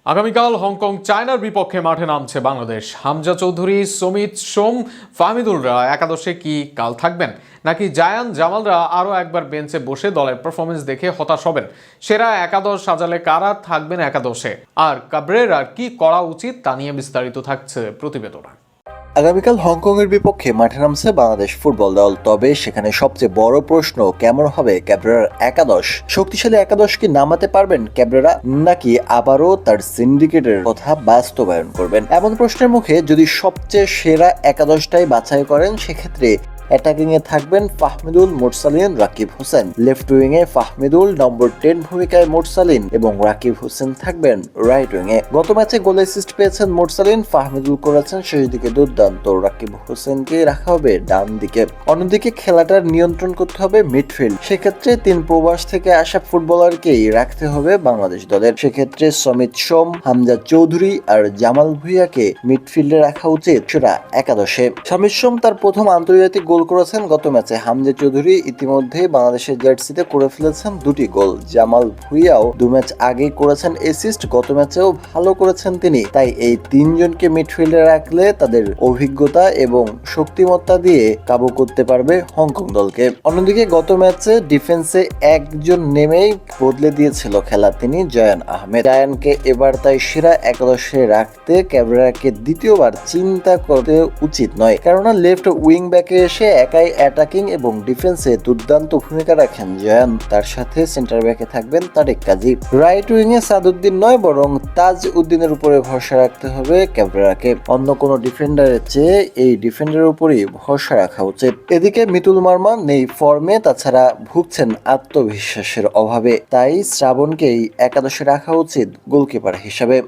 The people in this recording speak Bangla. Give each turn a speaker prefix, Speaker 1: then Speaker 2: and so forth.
Speaker 1: আগামীকাল হংকং চায়নার বিপক্ষে মাঠে নামছে বাংলাদেশ। হামজা চৌধুরী, সমিত সোম, ফাহমিদুলরা একাদশে কি কাল থাকবেন, নাকি জায়ান জামালরা আরও একবার বেঞ্চে বসে দলের পারফরমেন্স দেখে হতাশ হবেন? সেরা একাদশ সাজালে কারা থাকবেন একাদশে, আর কাবরেরার কি করা উচিত তা নিয়ে বিস্তারিত থাকছে প্রতিবেদনে।
Speaker 2: আগামীকাল হংকংয়ের বিপক্ষে মাঠে নামছে বাংলাদেশ ফুটবল দল। তবে সেখানে সবচেয়ে বড় প্রশ্ন, কেমন হবে ক্যাবরেরার একাদশ? শক্তিশালী একাদশ কি নামাতে পারবেন ক্যাবরেরা, নাকি আবারও তার সিন্ডিকেটের কথা বাস্তবায়ন করবেন? এমন প্রশ্নের মুখে যদি সবচেয়ে সেরা একাদশটাই বাছাই করেন, সেক্ষেত্রে অ্যাটাকিং এ থাকবেন ফাহমিদুল, মুরসালিন, রাকিব হোসেন। লেফট উইং এ ফাহমিদুল, নম্বর 10 ভূমিকায় মুরসালিন এবং রাকিব হোসেন থাকবেন রাইট উইং এ। গত ম্যাচে গোল অ্যাসিস্ট পেয়েছেন মুরসালিন, ফাহমিদুল করেছেন শেষ দিকে দুর্দান্ত। রাকিব হোসেনকে রাখা হবে ডান দিকে। অন্যদিকে খেলাটার নিয়ন্ত্রণ করতে হবে মিডফিল্ড। সেক্ষেত্রে 3 প্রবাস থেকে আসা ফুটবলারকেই রাখতে হবে বাংলাদেশ দলের। সেক্ষেত্রে সমিত সোম, হামজা চৌধুরী আর জামাল ভুঁইয়াকে মিডফিল্ডে রাখা উচিত সেরা একাদশে। সমিত সোম তার প্রথম আন্তর্জাতিক গোল করেছেন গত ম্যাচে। হামজা চৌধুরী ইতিমধ্যে বাংলাদেশের জার্সিতে করে ফেলেছেন 2টি গোল। জামাল ভুঁইয়াও 2 ম্যাচ আগেই করেছেন অ্যাসিস্ট, গত ম্যাচেও ভালো করেছেন তিনি। তাই এই 3 জনকে মিডফিল্ডে রাখলে তাদের অভিজ্ঞতা এবং শক্তিমত্তা দিয়ে কাবু করতে পারবে হংকং দলকে। অন্যদিকে গত ম্যাচে ডিফেন্সে একজন নেমেই বদলে দিয়েছিল খেলা, তিনি জায়ান আহমেদ। জায়ানকে এবার তাই সেরা একাদশে রাখতে ক্যাবরেরাকে দ্বিতীয়বার চিন্তা করতে উচিত নয়, কেননা লেফট উইং ব্যাকে এসে একাই অ্যাটাকিং এবং ডিফেন্সে দুর্দান্ত ভূমিকা রাখেন জায়ান। তার সাথে সেন্টার ব্যাকে থাকবেন তারেক কাজী। রাইট উইং এ সাদউদ্দিন নয়, বরং তাজ উদ্দিনের উপরে ভরসা রাখতে হবে ক্যাবরেরাকে। অন্য কোনো ডিফেন্ডারের চেয়ে এই ডিফেন্ডারের উপরই ভরসা রাখা উচিত। এদিকে মিতুল মার্মা নেই ফর্মে, তাছাড়া ভুগছেন আত্মবিশ্বাসের অভাবে। তাই শ্রাবণকেই একাদশে রাখা উচিত গোলকিপার হিসাবে।